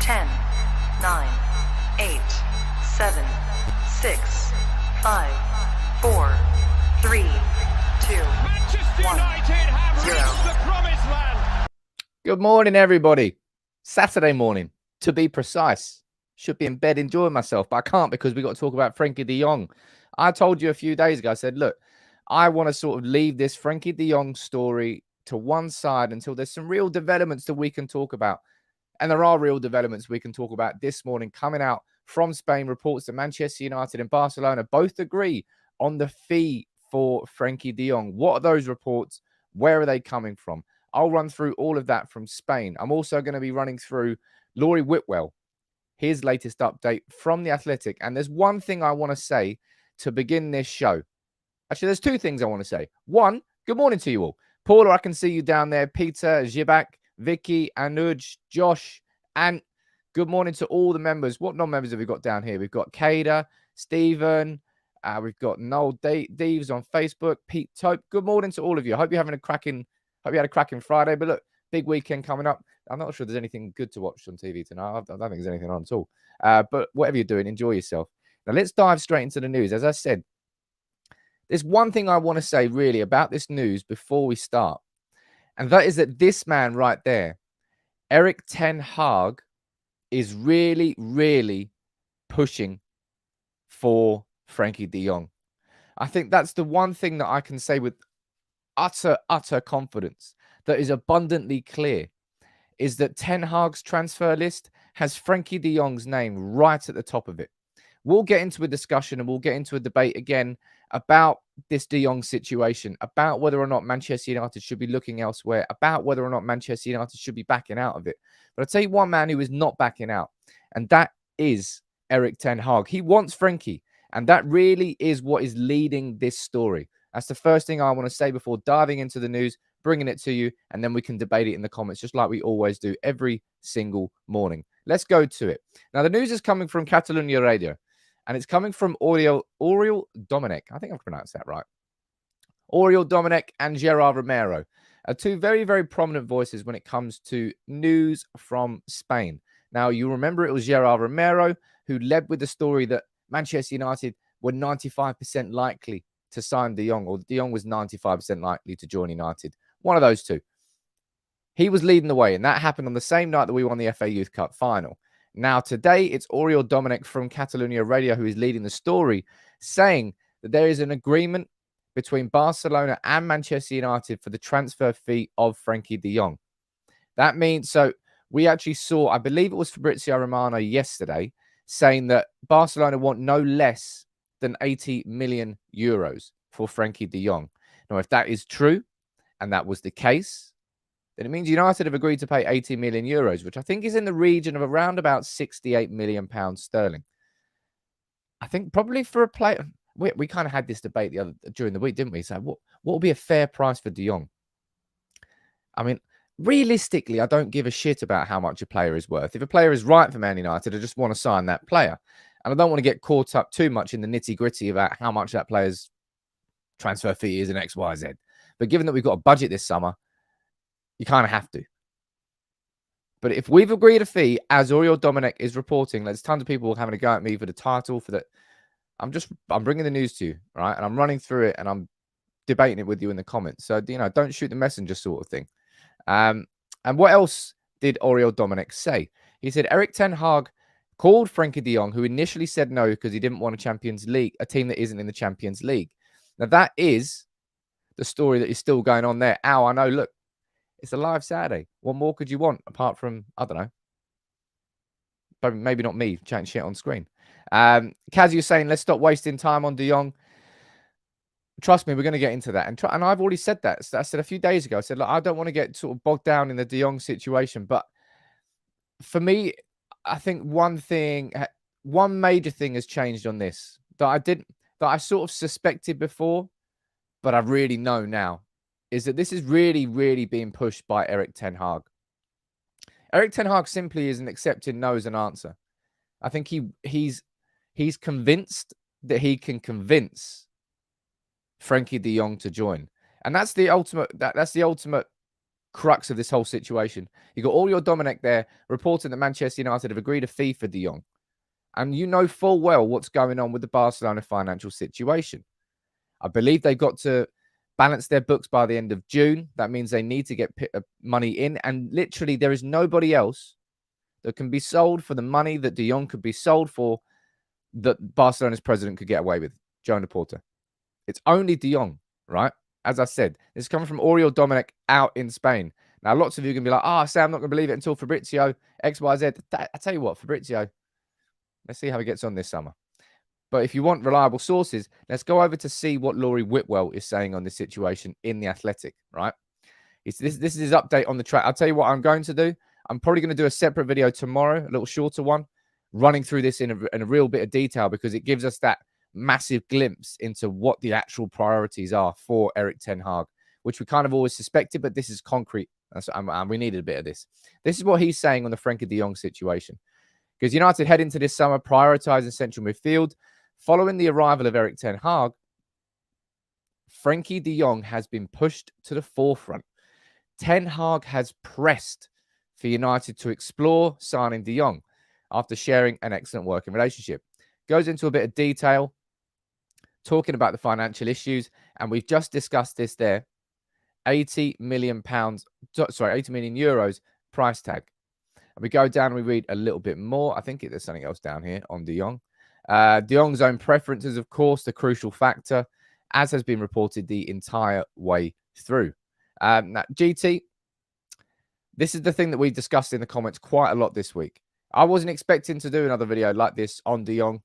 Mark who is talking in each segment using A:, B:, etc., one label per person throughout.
A: 10, 9, 8, 7, 6, 5, 4, 3, 2,
B: Manchester
A: 1,
B: United have
A: 0.
B: reached the promised land.
C: Good morning, everybody. Saturday morning, to be precise. Should be in bed enjoying myself, but I can't because we got to talk about Frenkie de Jong. I told you a few days ago, I said, look, I want to sort of leave this Frenkie de Jong story to one side until there's some real developments that we can talk about. And there are real developments we can talk about this morning coming out from Spain. Reports that Manchester United and Barcelona both agree on the fee for Frenkie de Jong. What are those reports? Where are they coming from? I'll run through all of that from Spain. I'm also going to be running through Laurie Whitwell, his latest update from The Athletic. And there's one thing I want to say to begin this show. Actually, there's two things I want to say. One, good morning to you all. Paula, I can see you down there. Peter, Zibak, Vicky, Anuj, Josh, and good morning to all the members. What non-members have we got down here? We've got Kada, Stephen, we've got Noel Deves on Facebook, Pete Tope. Good morning to all of you. I hope you're having a cracking Friday. But look, big weekend coming up. I'm not sure there's anything good to watch on TV tonight. I don't think there's anything on at all. But whatever you're doing, enjoy yourself. Now, let's dive straight into the news. As I said, there's one thing I want to say really about this news before we start. And that is that this man right there, Erik Ten Hag, is really, really pushing for Frenkie de Jong. I think that's the one thing that I can say with utter confidence that is abundantly clear, is that Ten Hag's transfer list has Frenkie de Jong's name right at the top of it. We'll get into a discussion and we'll get into a debate again about this de Jong situation, about whether or not Manchester United should be looking elsewhere, about whether or not Manchester United should be backing out of it. But I'll tell you one man who is not backing out, and that is Erik Ten Hag. He wants Frenkie, and that really is what is leading this story. That's the first thing I want to say before diving into the news, bringing it to you, and then we can debate it in the comments, just like we always do every single morning. Let's go to it. Now, the news is coming from Catalonia Radio, and it's coming from Oriol Domènech. I think I've pronounced that right. Oriol Domènech and Gerard Romero are two very, very prominent voices when it comes to news from Spain. Now, you remember it was Gerard Romero who led with the story that Manchester United were 95% likely to sign de Jong, or de Jong was 95% likely to join United. One of those two. He was leading the way, and that happened on the same night that we won the FA Youth Cup final. Now, today, it's Oriol Domènech from Catalonia Radio who is leading the story, saying that there is an agreement between Barcelona and Manchester United for the transfer fee of Frenkie de Jong. That means, so we actually saw, I believe it was Fabrizio Romano yesterday, saying that Barcelona want no less than 80 million euros for Frenkie de Jong. Now, if that is true, and that was the case, then it means United have agreed to pay 80 million euros, which I think is in the region of around about 68 million pounds sterling. I think probably for a player, we kind of had this debate during the week, didn't we? So what would be a fair price for de Jong? I mean, realistically, I don't give a shit about how much a player is worth. If a player is right for Man United, I just want to sign that player. And I don't want to get caught up too much in the nitty-gritty about how much that player's transfer fee is and X, Y, Z. But given that we've got a budget this summer, you kind of have to. But if we've agreed a fee, as Oriol Domènech is reporting, there's tons of people having a go at me for the title, for that. I'm bringing the news to you, right? And I'm running through it and I'm debating it with you in the comments. So, don't shoot the messenger sort of thing. And what else did Oriol Domènech say? He said Erik Ten Hag called Frenkie de Jong, who initially said no because he didn't want a team that isn't in the Champions League. Now, that is the story that is still going on there. I know, look, it's a live Saturday. What more could you want apart from, I don't know, but maybe not me chatting shit on screen. Kaz, you're saying, let's stop wasting time on de Jong. Trust me, we're going to get into that. And I've already said that. I said a few days ago, I said, look, I don't want to get sort of bogged down in the de Jong situation. But for me, I think one major thing has changed on this that I sort of suspected before, but I really know now, is that this is really, really being pushed by Erik Ten Hag. Erik Ten Hag simply isn't accepting no as an answer. I think he's convinced that he can convince Frenkie de Jong to join. And that's the ultimate crux of this whole situation. You got all your Dominic there reporting that Manchester United have agreed a fee for De Jong. And you know full well what's going on with the Barcelona financial situation. I believe they've got to balance their books by the end of June. That means they need to get money in. And literally, there is nobody else that can be sold for the money that De Jong could be sold for that Barcelona's president could get away with, Joan Laporta. It's only De Jong, right? As I said, this is coming from Oriol Dominic out in Spain. Now, lots of you are going to be like, Sam, I'm not going to believe it until Fabrizio, X, Y, Z. I tell you what, Fabrizio, let's see how he gets on this summer. But if you want reliable sources, let's go over to see what Laurie Whitwell is saying on this situation in The Athletic, right? This is his update on the track. I'll tell you what I'm going to do. I'm probably going to do a separate video tomorrow, a little shorter one, running through this in a real bit of detail because it gives us that massive glimpse into what the actual priorities are for Erik Ten Hag, which we kind of always suspected, but this is concrete. And we needed a bit of this. This is what he's saying on the Frenkie de Jong situation. Because United head into this summer prioritising central midfield. Following the arrival of Erik Ten Hag, Frenkie de Jong has been pushed to the forefront. Ten Hag has pressed for United to explore signing de Jong after sharing an excellent working relationship. Goes into a bit of detail, talking about the financial issues, and we've just discussed this there. 80 million euros price tag. And we go down and we read a little bit more. I think there's something else down here on de Jong. De Jong's own preferences, of course, the crucial factor, as has been reported the entire way through. Now, GT, this is the thing that we discussed in the comments quite a lot this week. I wasn't expecting to do another video like this on de Jong,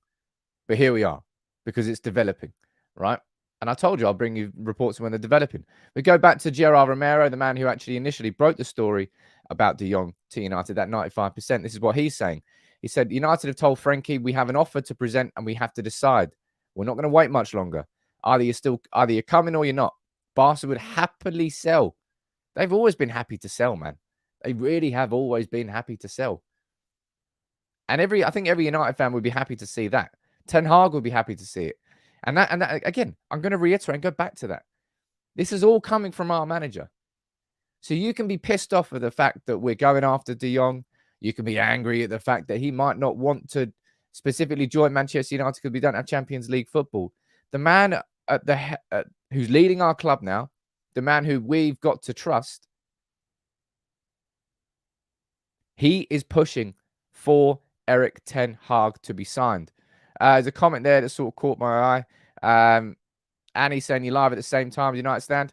C: but here we are because it's developing, right? And I told you I'll bring you reports when they're developing. We go back to Gerard Romero, the man who actually initially broke the story about de Jong to United, that 95%. This is what he's saying. He said, United have told Frenkie, we have an offer to present and we have to decide. We're not going to wait much longer. Either you're coming or you're not. Barca would happily sell. They've always been happy to sell, man. They really have always been happy to sell. And I think every United fan would be happy to see that. Ten Hag would be happy to see it. And that again, I'm going to reiterate and go back to that. This is all coming from our manager. So you can be pissed off at the fact that we're going after de Jong. You can be angry at the fact that he might not want to specifically join Manchester United because we don't have Champions League football. The man who's leading our club now, the man who we've got to trust, he is pushing for Erik Ten Hag to be signed. There's a comment there that sort of caught my eye. Annie saying, you live at the same time as United stand?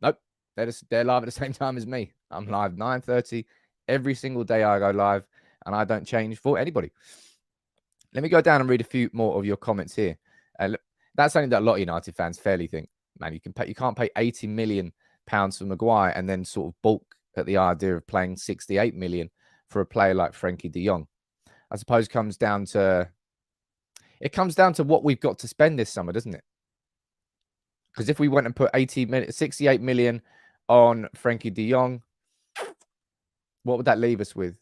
C: Nope. They're live at the same time as me. I'm live 9:30 every single day I go live, and I don't change for anybody. Let me go down and read a few more of your comments here. That's something that a lot of United fans fairly think, man, you can't pay 80 million pounds for Maguire and then sort of balk at the idea of playing 68 million for a player like Frenkie de Jong. I suppose it comes down to what we've got to spend this summer, doesn't it? Because if we went and put 68 million on Frenkie de Jong, what would that leave us with?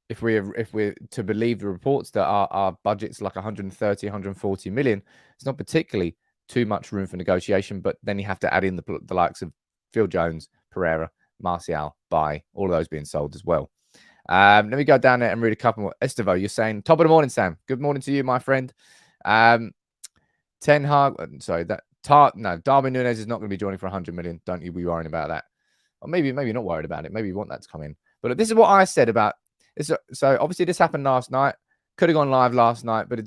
C: If we're to believe the reports that our budget's like 130, 140 million, it's not particularly too much room for negotiation. But then you have to add in the likes of Phil Jones, Pereira, Martial, Bay, all of those being sold as well. Let me go down there and read a couple more. Estevo, you're saying top of the morning, Sam. Good morning to you, my friend. Ten Hag, sorry, Darwin Núñez is not going to be joining for 100 million. Don't you be worrying about that. Or maybe not worried about it. Maybe you want that to come in. But this is what I said about this. So obviously this happened last night. Could have gone live last night, but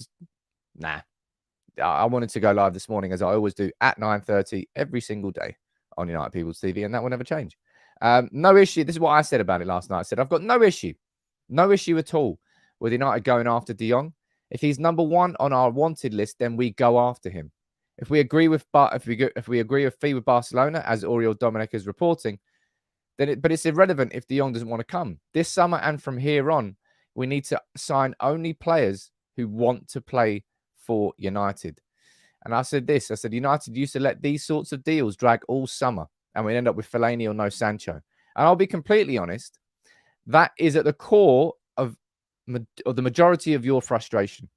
C: I wanted to go live this morning, as I always do, at 9:30 every single day on United People's TV, and that will never change. No issue. This is what I said about it last night. I said I've got no issue at all with United going after de Jong. If he's number one on our wanted list, then we go after him. If we agree with a fee with Barcelona, as Oriol Dominic is reporting, but it's irrelevant if de Jong doesn't want to come this summer, and from here on, we need to sign only players who want to play for United. And I said United used to let these sorts of deals drag all summer, and we end up with Fellaini or no Sancho. And I'll be completely honest, that is at the core of the majority of your frustration.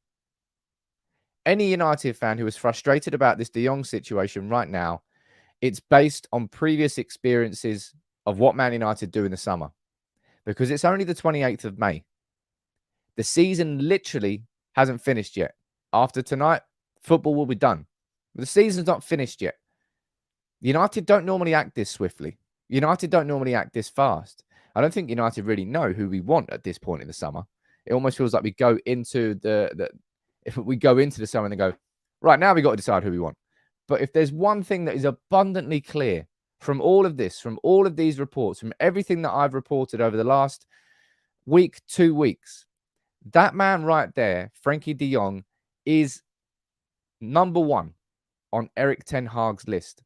C: Any United fan who is frustrated about this de Jong situation right now, it's based on previous experiences of what Man United do in the summer, because it's only the 28th of May. The season literally hasn't finished yet. After tonight, football will be done. But the season's not finished yet. United don't normally act this swiftly. United don't normally act this fast. I don't think United really know who we want at this point in the summer. It almost feels like we go into if we go into the summer and then go, right, now we got to decide who we want. But if there's one thing that is abundantly clear from all of this, from all of these reports, from everything that I've reported over the last week, 2 weeks, that man right there, Frenkie de Jong, is number one on Erik Ten Hag's list.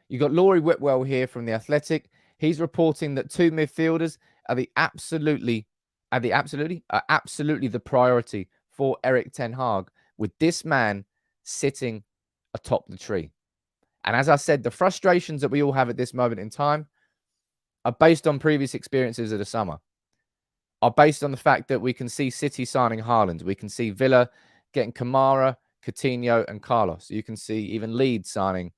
C: You got Laurie Whitwell here from The Athletic. He's reporting that two midfielders are absolutely the priority for Erik Ten Hag, with this man sitting atop the tree. And as I said, the frustrations that we all have at this moment in time are based on previous experiences of the summer, are based on the fact that we can see City signing Haaland. We can see Villa getting Kamara, Coutinho, and Carlos. You can see even Leeds signing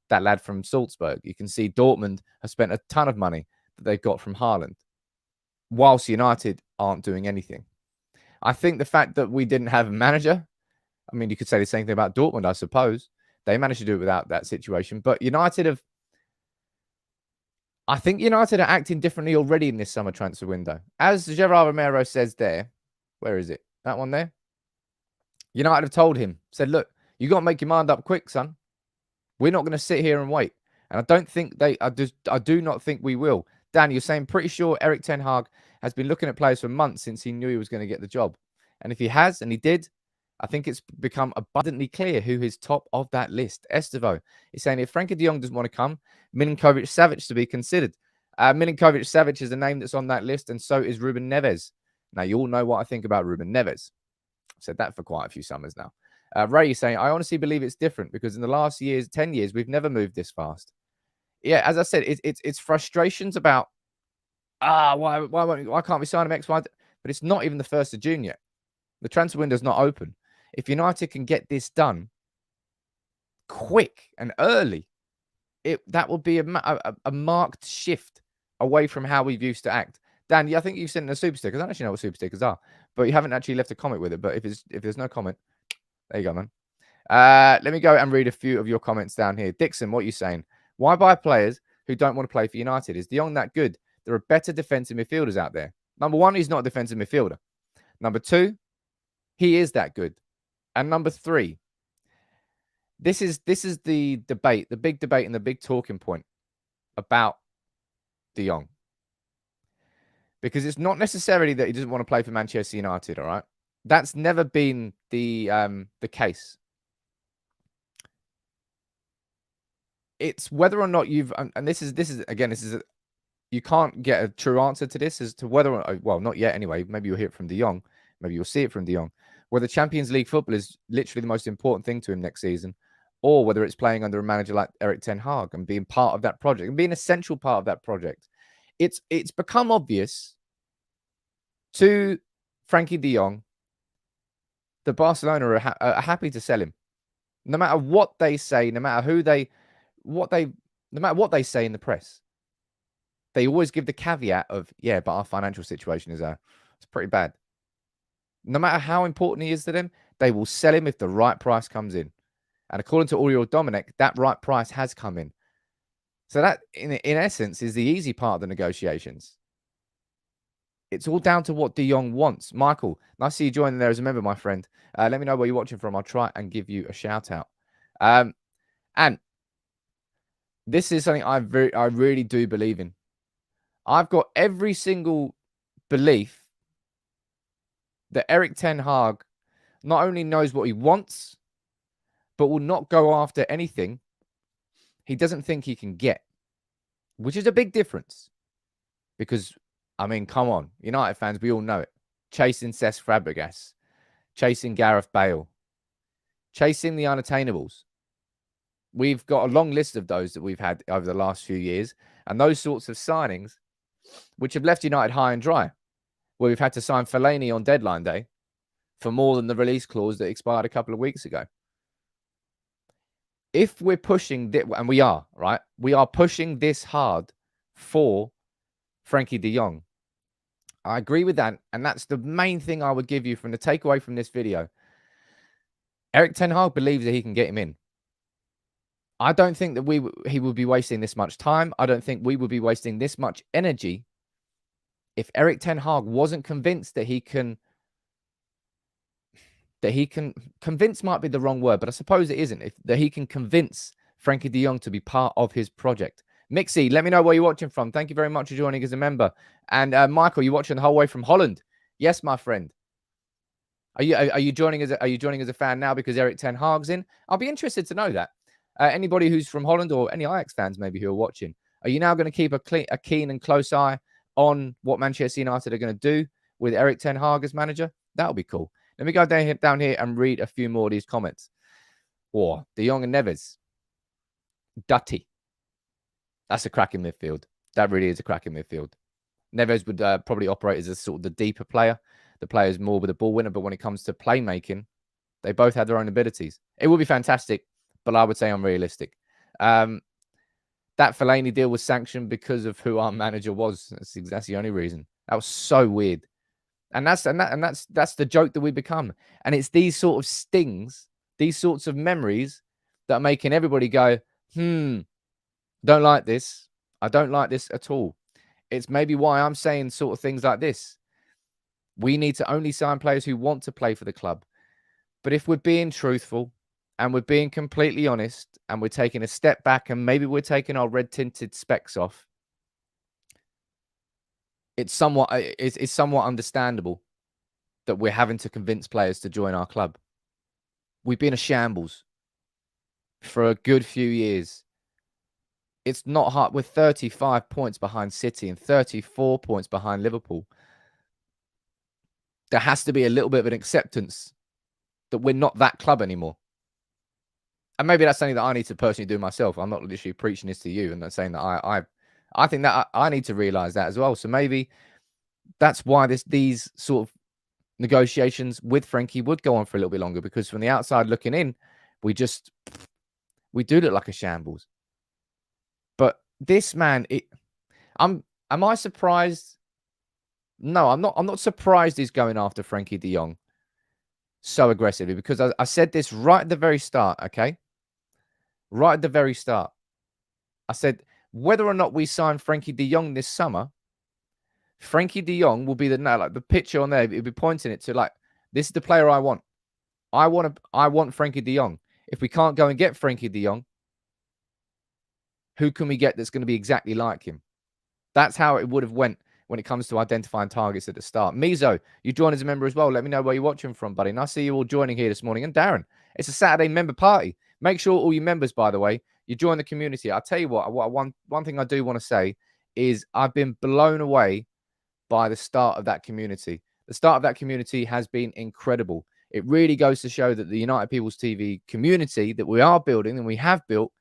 C: that lad from Salzburg. You can see Dortmund have spent a ton of money that they've got from Haaland, whilst United aren't doing anything. I think the fact that we didn't have a manager, I mean, you could say the same thing about Dortmund, I suppose. They managed to do it without that situation. But I think United are acting differently already in this summer transfer window. As Gerard Romero says there, where is it? That one there? United have told him, said, look, you got to make your mind up quick, son. We're not going to sit here and wait. And I don't think I do not think we will. Dan, you're saying pretty sure Erik Ten Hag has been looking at players for months since he knew he was going to get the job. And if he has, and he did, I think it's become abundantly clear who is top of that list. Estevo is saying if Frenkie de Jong doesn't want to come, Milinkovic-Savic to be considered. Milinkovic-Savic is the name that's on that list, and so is Ruben Neves. Now, you all know what I think about Ruben Neves. I've said that for quite a few summers now. Ray is saying, I honestly believe it's different because in the last 10 years, we've never moved this fast. Yeah, as I said, it's frustrations about, why can't we sign him X, Y? But it's not even the 1st of June yet. The transfer window's not open. If United can get this done quick and early, that would be a marked shift away from how we've used to act. Dan, I think you've sent in a super sticker. I don't actually know what super stickers are, but you haven't actually left a comment with it. But if there's no comment, there you go, man. Let me go and read a few of your comments down here. Dixon, what are you saying? Why buy players who don't want to play for United? Is De Jong that good? There are better defensive midfielders out there. Number one, he's not a defensive midfielder. Number two, he is that good. And number three, this is the debate, the big debate and the big talking point about De Jong. Because it's not necessarily that he doesn't want to play for Manchester United, all right? That's never been the case. It's whether or not you've, and this is you can't get a true answer to this as to whether or not, well, not yet anyway. Maybe you'll hear it from De Jong. Maybe you'll see it from De Jong. Whether Champions League football is literally the most important thing to him next season, or whether it's playing under a manager like Erik Ten Hag and being part of that project and being an essential part of that project. It's become obvious to Frenkie de Jong that Barcelona are happy to sell him, no matter what they say, no matter no matter what they say in the press. They always give the caveat of, yeah, but our financial situation is it's pretty bad. No matter how important he is to them, they will sell him if the right price comes in. And according to Oriol Dominic, that right price has come in. So that, in essence, is the easy part of the negotiations. It's all down to what De Jong wants. Michael, nice to see you joining there as a member, my friend. Let me know where you're watching from. I'll try and give you a shout out. And this is something I really do believe in. I've got every single belief that Erik Ten Hag not only knows what he wants, but will not go after anything he doesn't think he can get, which is a big difference. Because, I mean, come on, United fans, we all know it. Chasing Cesc Fabregas, chasing Gareth Bale, chasing the unattainables. We've got a long list of those that we've had over the last few years, and those sorts of signings, which have left United high and dry, where we've had to sign Fellaini on deadline day for more than the release clause that expired a couple of weeks ago. If we're pushing, and we are, right? We are pushing this hard for Frenkie de Jong. I agree with that. And that's the main thing I would give you from the takeaway from this video. Erik Ten Hag believes that he can get him in. I don't think that he would be wasting this much time. I don't think we would be wasting this much energy if Erik Ten Hag wasn't convinced that he can convince might be the wrong word, but I suppose it isn't. That he can convince Frenkie de Jong to be part of his project. Mixie, let me know where you're watching from. Thank you very much for joining as a member. And Michael, you're watching the whole way from Holland. Yes, my friend. Are you joining as a fan now because Erik Ten Hag's in? I'll be interested to know that. Anybody who's from Holland or any Ajax fans maybe who are watching, are you now going to keep a keen and close eye on what Manchester United are going to do with Erik Ten Hag as manager? That'll be cool. Let me go down here and read a few more of these comments. Or De Jong and Neves. Dutty. That's a cracking midfield. That really is a cracking midfield. Neves would probably operate as a sort of the deeper player. The player's more with a ball winner, but when it comes to playmaking, they both have their own abilities. It would be fantastic, but I would say unrealistic. That Fellaini deal was sanctioned because of who our manager was. That's the only reason. That was so weird. And that's the joke that we become. And it's these sort of stings, these sorts of memories that are making everybody go, don't like this. I don't like this at all. It's maybe why I'm saying sort of things like this. We need to only sign players who want to play for the club. But if we're being truthful and we're being completely honest and we're taking a step back and maybe we're taking our red-tinted specs off, it's somewhat understandable that we're having to convince players to join our club. We've been a shambles for a good few years. It's not hard. We're 35 points behind City and 34 points behind Liverpool. There has to be a little bit of an acceptance that we're not that club anymore. And maybe that's something that I need to personally do myself. I'm not literally preaching this to you and not saying that I think that I need to realize that as well. So maybe that's why these sort of negotiations with Frenkie would go on for a little bit longer, because from the outside looking in, we do look like a shambles. But this man, am I surprised? No, I'm not. I'm not surprised he's going after Frenkie de Jong so aggressively, because I said this right at the very start, okay? Right at the very start. I said, whether or not we sign Frenkie de Jong this summer, Frenkie de Jong will be the picture on there. It'll be pointing it to like, this is the player I want. I want Frenkie de Jong. If we can't go and get Frenkie de Jong, who can we get that's going to be exactly like him? That's how it would have went when it comes to identifying targets at the start. Mizo, you join as a member as well. Let me know where you're watching from, buddy. And I see you all joining here this morning. And Darren, it's a Saturday member party. Make sure all your members, by the way, you join the community. I'll tell you one thing I do want to say is I've been blown away by the start of that community. The start of that community has been incredible. It really goes to show that the United People's TV community that we are building and we have built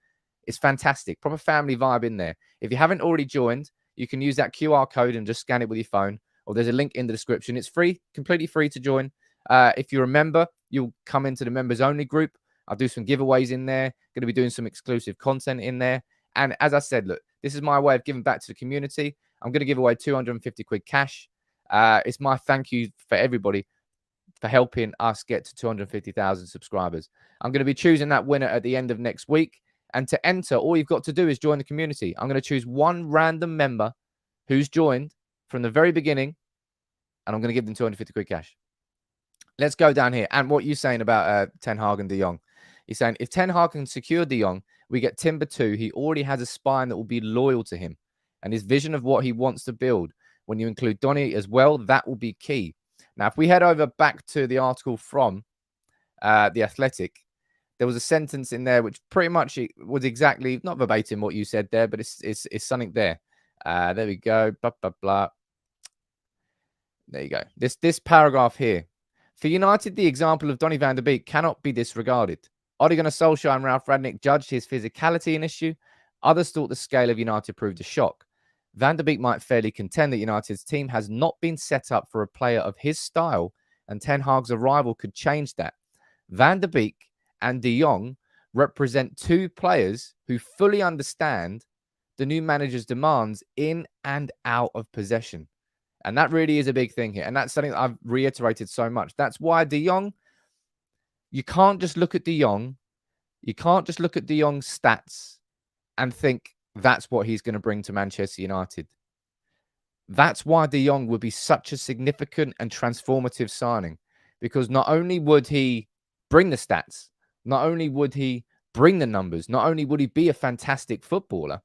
C: is fantastic. Proper family vibe in there. If you haven't already joined, you can use that QR code and just scan it with your phone, or there's a link in the description. It's free, completely free to join. If you're a member, you'll come into the members only group. I'll do some giveaways in there. Going to be doing some exclusive content in there. And as I said, look, this is my way of giving back to the community. I'm going to give away 250 quid cash. It's my thank you for everybody for helping us get to 250,000 subscribers. I'm going to be choosing that winner at the end of next week. And to enter, all you've got to do is join the community. I'm going to choose one random member who's joined from the very beginning, and I'm going to give them 250 quid cash. Let's go down here. And what you're saying about Ten Hag and de Jong. He's saying, if Ten Hag can secure de Jong, we get Timber 2. He already has a spine that will be loyal to him. And his vision of what he wants to build. When you include Donny as well, that will be key. Now, if we head over back to the article from The Athletic, there was a sentence in there which pretty much was exactly, not verbatim what you said there, but it's something there. There we go. Blah, blah, blah. There you go. This paragraph here. For United, the example of Donny van de Beek cannot be disregarded. Ole Gunnar Solskjaer and Ralph Rangnick judged his physicality an issue. Others thought the scale of United proved a shock. Van de Beek might fairly contend that United's team has not been set up for a player of his style, and Ten Hag's arrival could change that. Van de Beek and de Jong represent two players who fully understand the new manager's demands in and out of possession. And that really is a big thing here. And that's something that I've reiterated so much. That's why De Jong, you can't just look at De Jong. You can't just look at De Jong's stats and think that's what he's going to bring to Manchester United. That's why De Jong would be such a significant and transformative signing, because not only would he bring the stats, not only would he bring the numbers, not only would he be a fantastic footballer,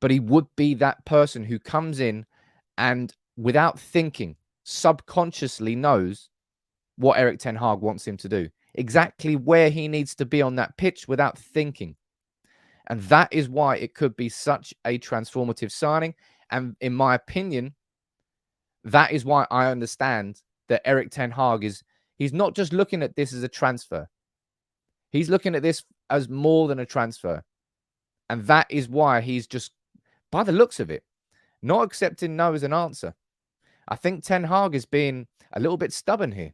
C: but he would be that person who comes in and without thinking, subconsciously knows what Erik Ten Hag wants him to do, exactly where he needs to be on that pitch without thinking. And that is why it could be such a transformative signing. And in my opinion, that is why I understand that Erik Ten Hag he's not just looking at this as a transfer. He's looking at this as more than a transfer. And that is why he's just, by the looks of it, not accepting no as an answer. I think Ten Hag is being a little bit stubborn here.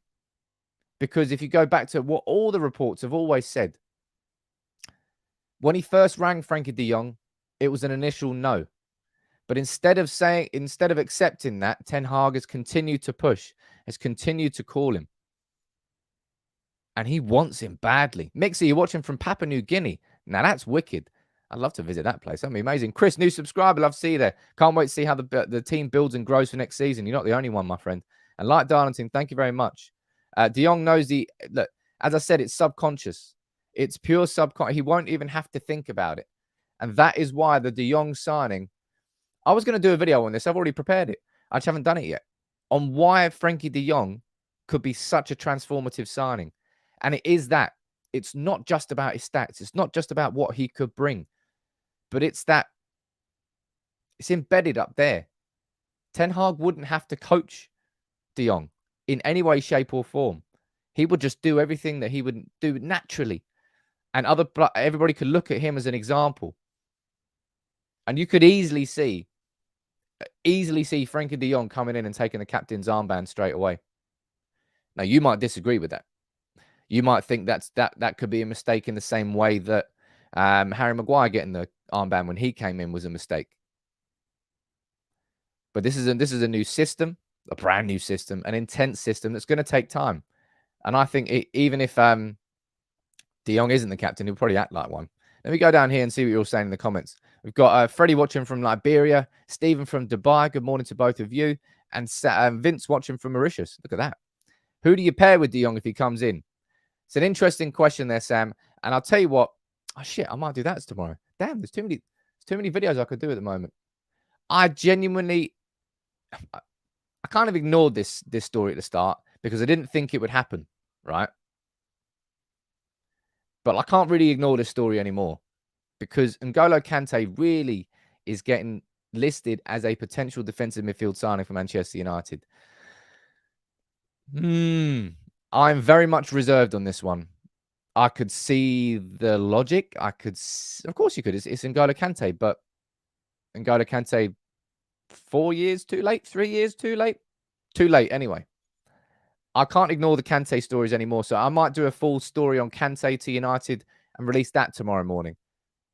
C: Because if you go back to what all the reports have always said, when he first rang Frenkie de Jong, it was an initial no. But instead of accepting that, Ten Hag has continued to push, has continued to call him. And he wants him badly. Mixie, you're watching from Papua New Guinea. Now that's wicked. I'd love to visit that place. That'd be amazing. Chris, new subscriber. Love to see you there. Can't wait to see how the team builds and grows for next season. You're not the only one, my friend. And like Darlington, thank you very much. De Jong knows look, as I said, it's subconscious. It's pure subconscious. He won't even have to think about it. And that is why the De Jong signing, I was going to do a video on this. I've already prepared it. I just haven't done it yet. On why Frenkie de Jong could be such a transformative signing. And it is that. It's not just about his stats. It's not just about what he could bring. But it's embedded up there. Ten Hag wouldn't have to coach De Jong in any way, shape, or form. He would just do everything that he would do naturally. And everybody could look at him as an example. And you could easily see Frenkie de Jong coming in and taking the captain's armband straight away. Now, you might disagree with that. You might think that could be a mistake in the same way that Harry Maguire getting the armband when he came in was a mistake. But this is a new system, a brand new system, an intense system that's going to take time. And I think even if De Jong isn't the captain, he'll probably act like one. Let me go down here and see what you're all saying in the comments. We've got Freddie watching from Liberia, Stephen from Dubai. Good morning to both of you. And Vince watching from Mauritius. Look at that. Who do you pair with De Jong if he comes in? It's an interesting question there, Sam. And I'll tell you what. Oh, shit, I might do that tomorrow. Damn, there's too many videos I could do at the moment. I genuinely... I kind of ignored this story at the start because I didn't think it would happen, right? But I can't really ignore this story anymore because N'Golo Kante really is getting listed as a potential defensive midfield signing for Manchester United. I'm very much reserved on this one. I could see the logic. Of course you could. It's N'Golo Kante, but N'Golo Kante 4 years too late, 3 years too late? Too late anyway. I can't ignore the Kante stories anymore, so I might do a full story on Kante to United and release that tomorrow morning.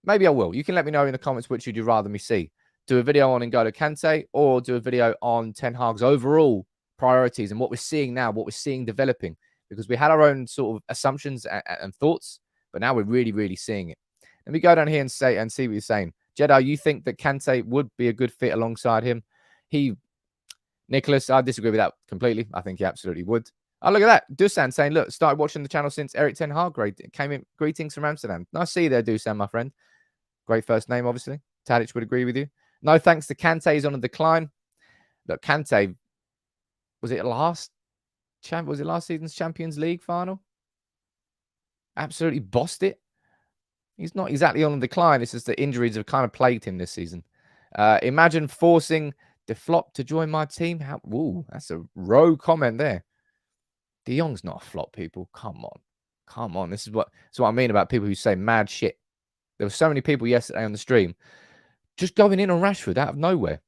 C: Maybe I will. You can let me know in the comments which would you rather me see. Do a video on N'Golo Kante or do a video on Ten Hag's overall priorities and what we're seeing now, what we're seeing developing. Because we had our own sort of assumptions and thoughts, but now we're really, really seeing it. Let me go down here and see what you're saying. Jedi, you think that Kante would be a good fit alongside him? Nicholas, I disagree with that completely. I think he absolutely would. Oh, look at that. Dusan saying, look, started watching the channel since Erik Ten Hag came in. Greetings from Amsterdam. Nice to see you there, Dusan, my friend. Great first name, obviously. Tadic would agree with you. No thanks to Kante. He's on a decline. Look, Kante, was it last season's Champions League final? Absolutely bossed it. He's not exactly on the decline. It's just the injuries have kind of plagued him this season. Imagine forcing the flop to join my team. Ooh, that's a rogue comment there. De Jong's not a flop, people. Come on. This is what I mean about people who say mad shit. There were so many people yesterday on the stream just going in on Rashford out of nowhere,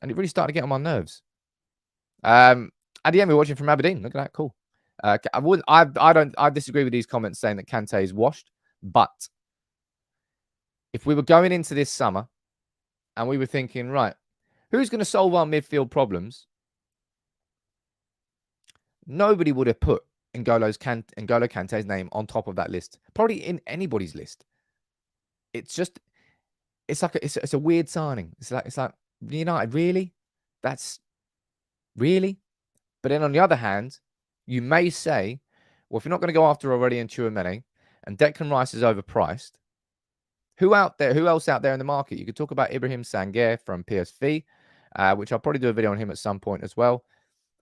C: and it really started to get on my nerves. Adiemi watching from Aberdeen. Look at that, cool. I disagree with these comments saying that Kante is washed, but if we were going into this summer and we were thinking, right, who's going to solve our midfield problems? Nobody would have put N'Golo Kante's name on top of that list, probably in anybody's list. It's just, it's like it's a weird signing. It's like United, really? That's really? But then on the other hand, you may say, well, if you're not going to go after Aurelien Tchouameni and Declan Rice is overpriced, who else out there in the market? You could talk about Ibrahim Sangaré from PSV, which I'll probably do a video on him at some point as well.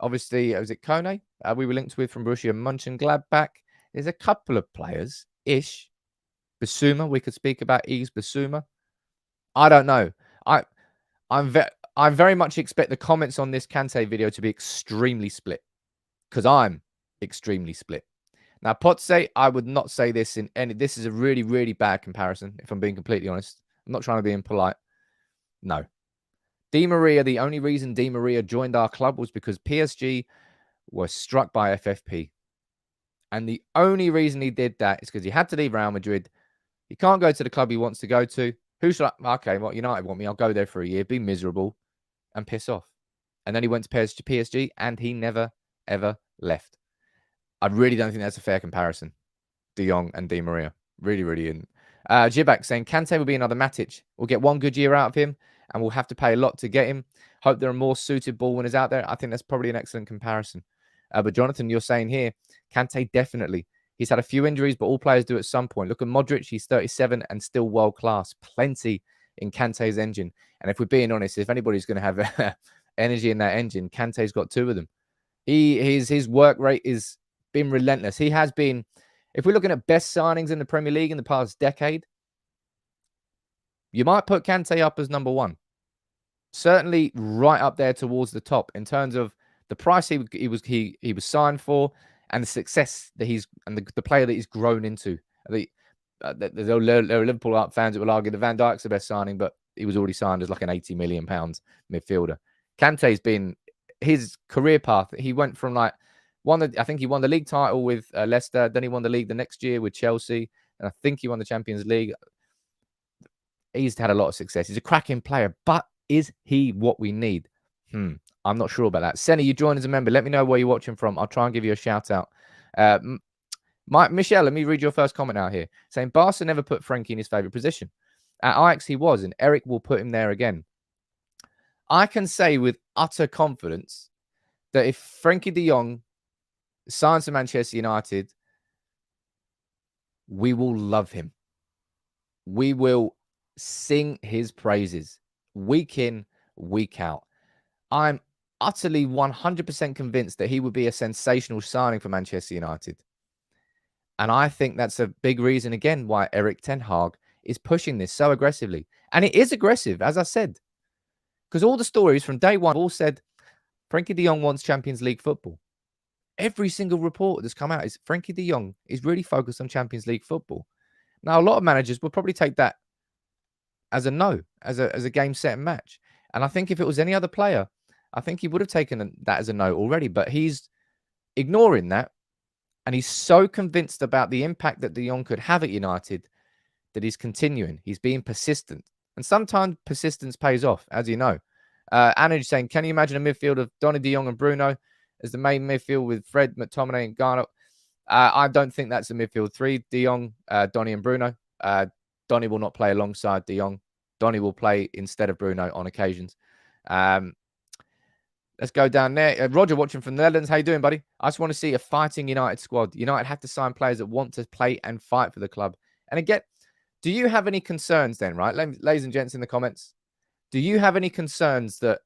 C: Obviously, was it Kone? We were linked with from Borussia Mönchengladbach. There's a couple of players-ish. Bissouma, we could speak about Yves Bissouma. I don't know. I very much expect the comments on this Kante video to be extremely split, because I'm extremely split. Now, Potse, I would not say this in any. This is a really, really bad comparison, if I'm being completely honest. I'm not trying to be impolite. No. Di Maria, the only reason Di Maria joined our club was because PSG were struck by FFP. And the only reason he did that is because he had to leave Real Madrid. He can't go to the club he wants to go to. Who's like, okay, well, United want me. I'll go there for a year, be miserable, and piss off. And then he went to PSG, and he never, ever left. I really don't think that's a fair comparison. De Jong and Di Maria. Really, really isn't. Jibak saying, Kante will be another Matic. We'll get one good year out of him, and we'll have to pay a lot to get him. Hope there are more suited ball winners out there. I think that's probably an excellent comparison. But Jonathan, you're saying here, Kante definitely. He's had a few injuries, but all players do at some point. Look at Modric. He's 37 and still world-class. Plenty in Kante's engine. And if we're being honest, if anybody's going to have energy in that engine, Kante's got two of them. His work rate has been relentless. He has been, if we're looking at best signings in the Premier League in the past decade, you might put Kante up as number one. Certainly right up there towards the top in terms of the price he was signed for and the success that the player that he's grown into. There are Liverpool fans that will argue that Van Dijk's the best signing, but he was already signed as like an £80 million midfielder. Kante's been his career path. He went from I think he won the league title with Leicester. Then he won the league the next year with Chelsea. And I think he won the Champions League. He's had a lot of success. He's a cracking player. But is he what we need? I'm not sure about that. Senny, you joined as a member. Let me know where you're watching from. I'll try and give you a shout out. Michelle, let me read your first comment out here. Saying, Barca never put Frenkie in his favourite position. At Ajax, he was. And Erik will put him there again. I can say with utter confidence that if Frenkie de Jong signs to Manchester United, we will love him. We will sing his praises week in, week out. I'm utterly 100% convinced that he would be a sensational signing for Manchester United. And I think that's a big reason, again, why Erik Ten Hag is pushing this so aggressively. And it is aggressive, as I said. Because all the stories from day one all said Frenkie de Jong wants Champions League football. Every single report that's come out is Frenkie de Jong is really focused on Champions League football. Now, a lot of managers will probably take that as a no, as a game, set, and match. And I think if it was any other player, I think he would have taken that as a no already. But he's ignoring that. And he's so convinced about the impact that de Jong could have at United that he's continuing. He's being persistent. And sometimes persistence pays off, as you know. Anna saying, can you imagine a midfield of Donny, de Jong and Bruno as the main midfield with Fred, McTominay and Garner? I don't think that's a midfield three. De Jong, Donny and Bruno. Donny will not play alongside de Jong. Donny will play instead of Bruno on occasions. Let's go down there. Roger watching from the Netherlands. How you doing, buddy? I just want to see a fighting United squad. United have to sign players that want to play and fight for the club. And again, do you have any concerns then, right? Ladies and gents in the comments, do you have any concerns that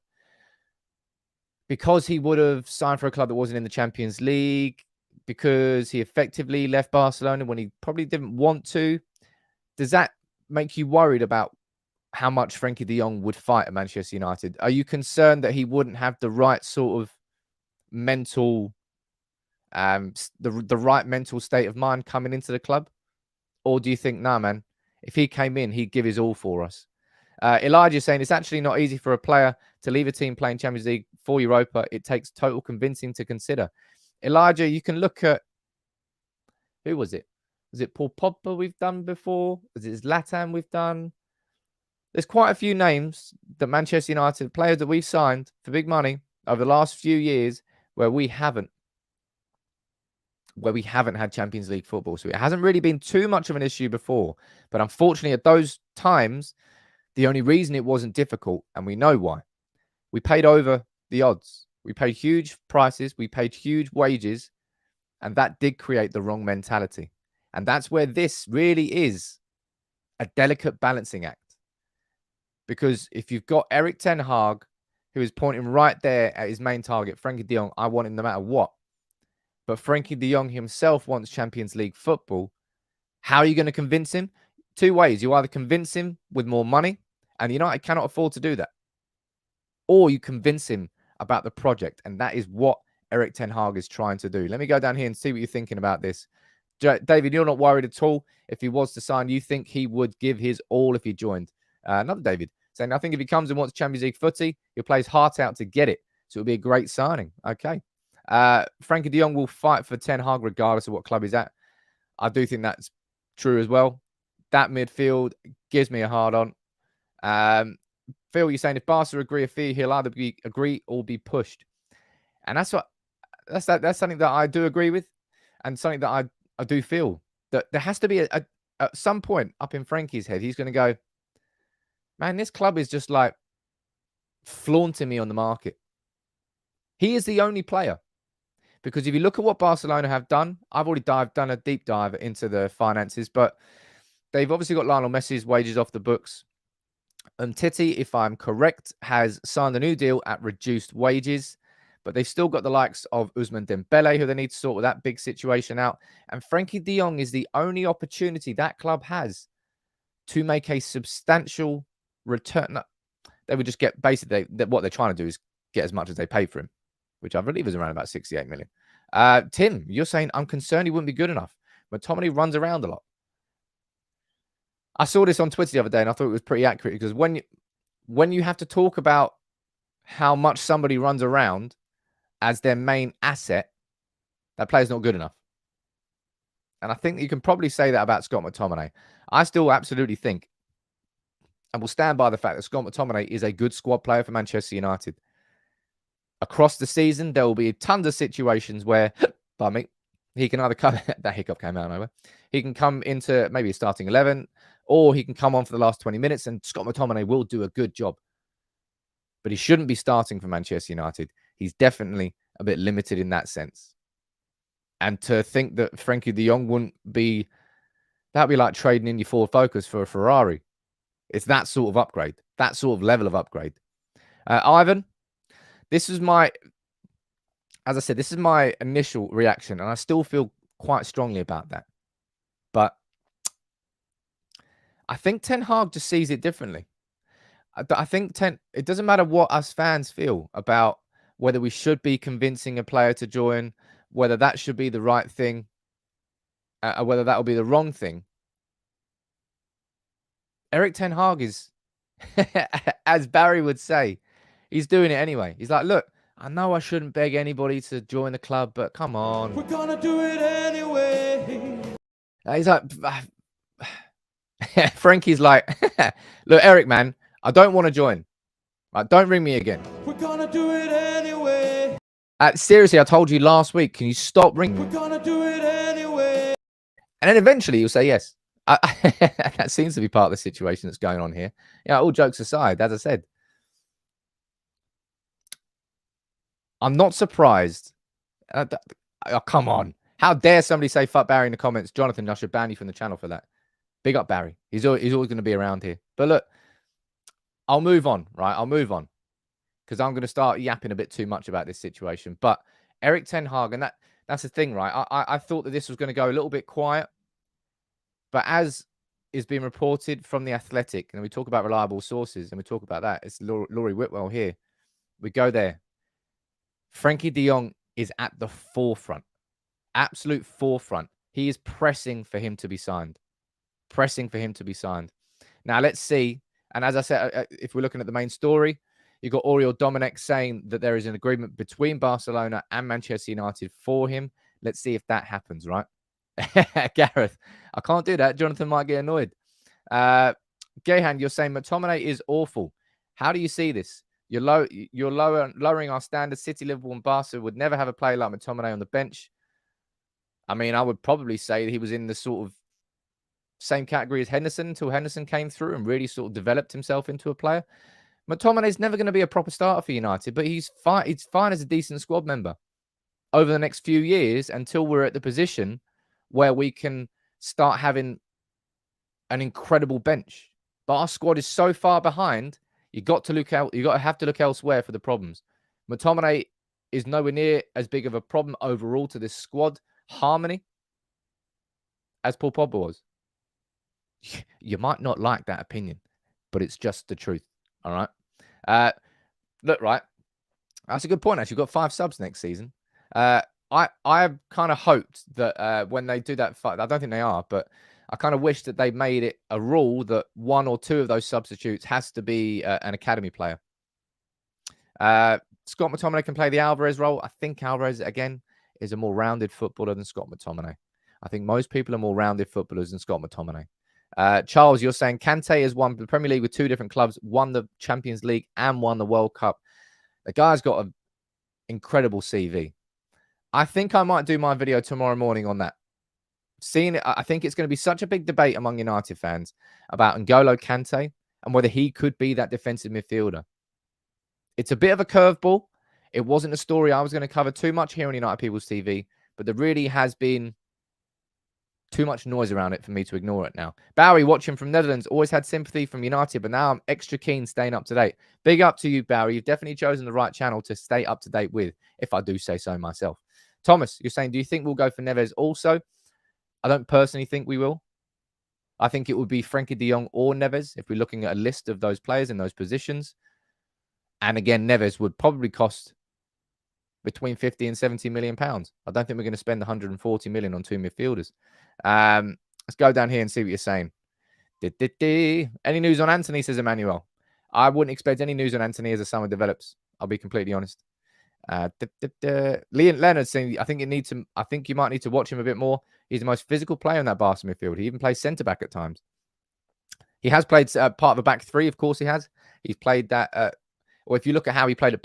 C: because he would have signed for a club that wasn't in the Champions League, because he effectively left Barcelona when he probably didn't want to, does that make you worried about how much Frenkie de Jong would fight at Manchester United? Are you concerned that he wouldn't have the right sort of mental, the right mental state of mind coming into the club? Or do you think, nah, man, if he came in, he'd give his all for us? Elijah saying it's actually not easy for a player to leave a team playing Champions League for Europa. It takes total convincing to consider. Elijah, you can look at, who was it? Was it Paul Pogba we've done before? Was it Zlatan we've done? there's quite a few names that Manchester United players that we've signed for big money over the last few years where we haven't had Champions League football. So it hasn't really been too much of an issue before. But unfortunately, at those times, the only reason it wasn't difficult, and we know why, we paid over the odds. We paid huge prices. We paid huge wages. And that did create the wrong mentality. And that's where this really is a delicate balancing act. Because if you've got Erik Ten Hag, who is pointing right there at his main target, Frenkie de Jong, I want him no matter what. But Frenkie de Jong himself wants Champions League football. How are you going to convince him? Two ways. You either convince him with more money, and United cannot afford to do that, or you convince him about the project. And that is what Erik Ten Hag is trying to do. Let me go down here and see what you're thinking about this. David, you're not worried at all. If he was to sign, you think he would give his all if he joined? Another David saying, I think if he comes and wants Champions League footy, he'll play his heart out to get it. So it'll be a great signing. Okay. Frenkie de Jong will fight for Ten Hag regardless of what club he's at. I do think that's true as well. That midfield gives me a hard on. Phil, you're saying if Barca agree a fee, he'll either agree or be pushed. And that's something that I do agree with, and something that I do feel that there has to be at some point up in Frenkie's head, he's going to go, man, this club is just like flaunting me on the market. He is the only player. Because if you look at what Barcelona have done, I've already done a deep dive into the finances, but they've obviously got Lionel Messi's wages off the books. Titi, if I'm correct, has signed a new deal at reduced wages, but they've still got the likes of Ousmane Dembele, who they need to sort that big situation out. And Frenkie de Jong is the only opportunity that club has to make a substantial return. They would just get, basically, what they're trying to do is get as much as they pay for him, which I believe is around about 68 million. Tim, you're saying, I'm concerned he wouldn't be good enough. McTominay runs around a lot. I saw this on Twitter the other day, and I thought it was pretty accurate, because when you have to talk about how much somebody runs around as their main asset, that player's not good enough. And I think you can probably say that about Scott McTominay. I still absolutely think, and will stand by the fact that Scott McTominay is a good squad player for Manchester United. Across the season, there will be tons of situations where, pardon me, he can either come, that hiccup came out of nowhere, he can come into maybe a starting 11, or he can come on for the last 20 minutes, and Scott McTominay will do a good job. But he shouldn't be starting for Manchester United. He's definitely a bit limited in that sense. And to think that Frenkie de Jong wouldn't be, that'd be like trading in your Ford Focus for a Ferrari. It's that sort of upgrade, that sort of level of upgrade. Ivan, this is my, as I said, this is my initial reaction, and I still feel quite strongly about that. But I think Ten Hag just sees it differently. I think it doesn't matter what us fans feel about whether we should be convincing a player to join, whether that should be the right thing, or whether that will be the wrong thing. Erik Ten Hag is, as Barry would say, he's doing it anyway. He's like, look, I know I shouldn't beg anybody to join the club, but come on. We're going to do it anyway. He's like, Frankie's like, look, Erik, man, I don't want to join. Right, don't ring me again. We're going to do it anyway. Seriously, I told you last week, can you stop ringing? We're going to do it anyway. And then eventually you'll say yes. That seems to be part of the situation that's going on here. Yeah, all jokes aside, as I said, I'm not surprised. Oh, come on. How dare somebody say fuck Barry in the comments? Jonathan, I should ban you from the channel for that. Big up Barry. He's always going to be around here. But look, I'll move on, right? I'll move on, because I'm going to start yapping a bit too much about this situation. But Erik Ten Hag, and that's the thing, right? I thought that this was going to go a little bit quiet. But as is being reported from The Athletic, and we talk about reliable sources, and we talk about that, it's Laurie Whitwell here. We go there. Frenkie de Jong is at the forefront, absolute forefront. He is pressing for him to be signed. Pressing for him to be signed. Now, let's see. And as I said, if we're looking at the main story, you've got Oriol Dominic saying that there is an agreement between Barcelona and Manchester United for him. Let's see if that happens, right? Gareth, I can't do that. Jonathan might get annoyed. Gehan, you're saying McTominay is awful. How do you see this? You're lowering our standards. City, Liverpool, and Barca would never have a player like McTominay on the bench. I mean, I would probably say he was in the sort of same category as Henderson until Henderson came through and really sort of developed himself into a player. McTominay is never going to be a proper starter for United, but he's fine. It's fine as a decent squad member over the next few years until we're at the position where we can start having an incredible bench. But our squad is so far behind. You got to have to look elsewhere for the problems. McTominay is nowhere near as big of a problem overall to this squad harmony as Paul Pogba was. You might not like that opinion, but it's just the truth. All right. Look, right. That's a good point. Actually, we've got 5 subs next season. I kind of hoped that when they do that fight, I don't think they are, but I kind of wish that they made it a rule that 1 or 2 of those substitutes has to be an academy player. Scott McTominay can play the Alvarez role. I think Alvarez, again, is a more rounded footballer than Scott McTominay. I think most people are more rounded footballers than Scott McTominay. Charles, you're saying Kante has won the Premier League with 2 different clubs, won the Champions League and won the World Cup. The guy's got an incredible CV. I think I might do my video tomorrow morning on that. Seeing it, I think it's going to be such a big debate among United fans about N'Golo Kante and whether he could be that defensive midfielder. It's a bit of a curveball. It wasn't a story I was going to cover too much here on United People's TV, but there really has been too much noise around it for me to ignore it now. Bowie, watching from Netherlands, always had sympathy from United, but now I'm extra keen staying up to date. Big up to you, Bowie. You've definitely chosen the right channel to stay up to date with, if I do say so myself. Thomas, you're saying, do you think we'll go for Neves also? I don't personally think we will. I think it would be Frenkie de Jong or Neves if we're looking at a list of those players in those positions. And again, Neves would probably cost between 50 and 70 million pounds. I don't think we're going to spend 140 million on 2 midfielders. Let's go down here and see what you're saying. Any news on Anthony, says Emmanuel. I wouldn't expect any news on Anthony as the summer develops. I'll be completely honest. Leonard saying, I think you might need to watch him a bit more. He's the most physical player in that Barca midfield. He even plays centre back at times. He has played part of a back 3, of course he has. He's played that. Or if you look at how he played at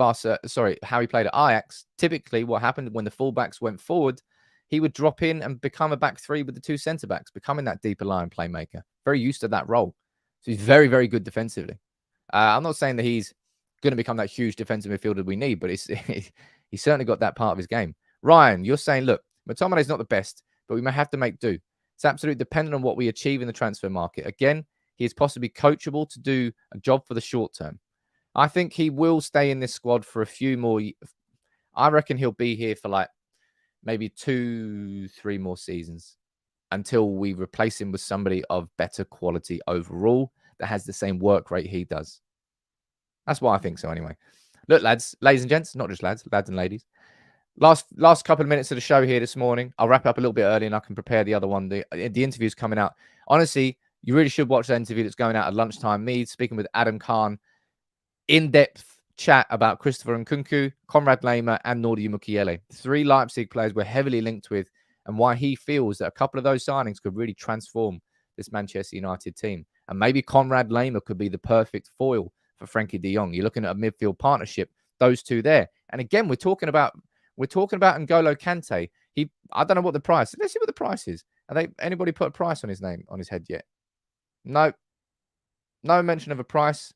C: how he played at Ajax, typically what happened when the fullbacks went forward, he would drop in and become a back 3 with the 2 centre backs, becoming that deeper line playmaker. Very used to that role. So he's very, very good defensively. I'm not saying that he's going to become that huge defensive midfielder we need, but he's certainly got that part of his game. Ryan, you're saying, look, McTominay's not the best, but we may have to make do. It's absolutely dependent on what we achieve in the transfer market. Again, he is possibly coachable to do a job for the short term. I think he will stay in this squad for a few more. I reckon he'll be here for like maybe 2-3 more seasons until we replace him with somebody of better quality overall that has the same work rate he does. That's why I think so anyway. Look, ladies and gents, not just lads and ladies. Last couple of minutes of the show here this morning. I'll wrap up a little bit early and I can prepare the other one. The interview's coming out. Honestly, you really should watch that interview that's going out at lunchtime. Me speaking with Adam Khan. In-depth chat about Christopher Nkunku, Konrad Laimer, and Nordi Mukiele. 3 Leipzig players we're heavily linked with and why he feels that a couple of those signings could really transform this Manchester United team. And maybe Konrad Laimer could be the perfect foil for Frenkie de Jong. You're looking at a midfield partnership, those 2 there. And again, we're talking about N'Golo Kante. I don't know what the price is. Let's see what the price is. Anybody put a price on his head yet? No. No mention of a price.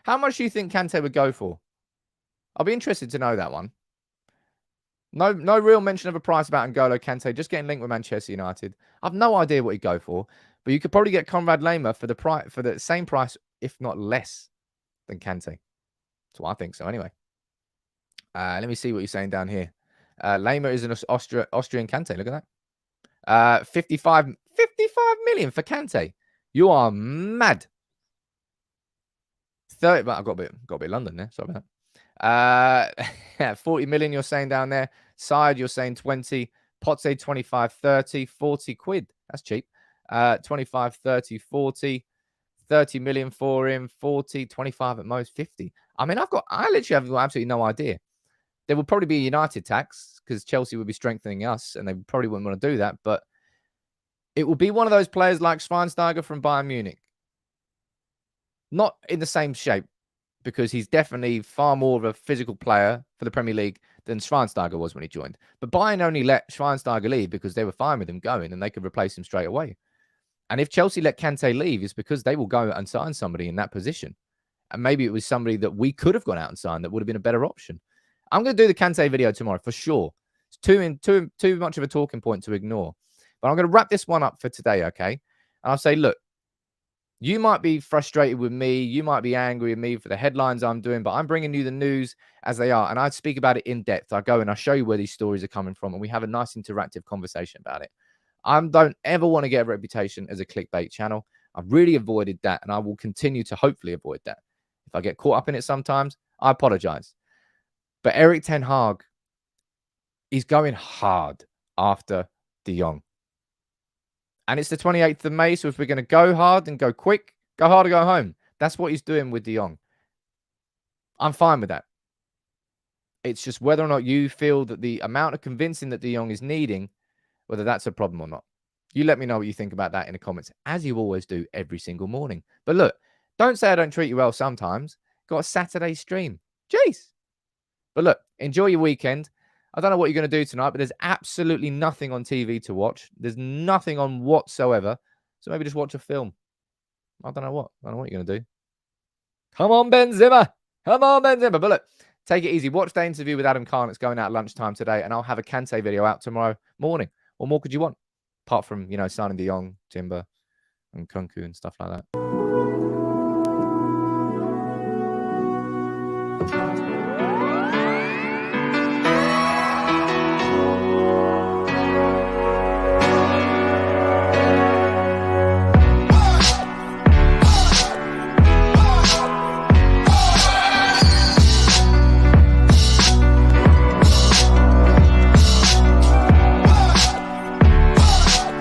C: How much do you think Kante would go for? I'll be interested to know that one. No real mention of a price about N'Golo Kante, just getting linked with Manchester United. I've no idea what he'd go for, but you could probably get Konrad Laimer for the same price, if not less, than Kante. That's what I think so anyway. Let me see what you're saying down here. Laimer is an Austrian Kante. Look at that. 55 million for Kante. You are mad. 30, but I've got a bit of London there. Sorry about that. 40 million you're saying down there. Side, you're saying 20. Potse, 25, 30, 40 quid. That's cheap. 25, 30, 40. 30 million for him. 40, 25 at most, 50. I mean, I literally have absolutely no idea. There would probably be a United tax because Chelsea would be strengthening us and they probably wouldn't want to do that. But it will be one of those players like Schweinsteiger from Bayern Munich. Not in the same shape, because he's definitely far more of a physical player for the Premier League than Schweinsteiger was when he joined. But Bayern only let Schweinsteiger leave because they were fine with him going and they could replace him straight away. And if Chelsea let Kante leave, it's because they will go and sign somebody in that position. And maybe it was somebody that we could have gone out and signed that would have been a better option. I'm going to do the Kante video tomorrow for sure. It's too much of a talking point to ignore. But I'm going to wrap this one up for today, okay? And I'll say, look, you might be frustrated with me. You might be angry with me for the headlines I'm doing, but I'm bringing you the news as they are. And I speak about it in depth. I go and I show you where these stories are coming from, and we have a nice interactive conversation about it. I don't ever want to get a reputation as a clickbait channel. I've really avoided that, and I will continue to hopefully avoid that. If I get caught up in it sometimes, I apologize. But Erik Ten Hag is going hard after De Jong. And it's the 28th of May, so if we're going to go hard and go quick, go hard or go home. That's what he's doing with De Jong. I'm fine with that. It's just whether or not you feel that the amount of convincing that De Jong is needing, whether that's a problem or not. You let me know what you think about that in the comments, as you always do every single morning. But look, don't say I don't treat you well sometimes. Got a Saturday stream. Jeez. But look, enjoy your weekend. I don't know what you're going to do tonight, but there's absolutely nothing on TV to watch. There's nothing on whatsoever. So maybe just watch a film. I don't know what. I don't know what you're going to do. Come on, Benzema. Come on, Benzema. But look, take it easy. Watch the interview with Adam Khan. It's going out at lunchtime today, and I'll have a Kante video out tomorrow morning. What more could you want? Apart from, signing De Jong, Timber, and Kunku and stuff like that.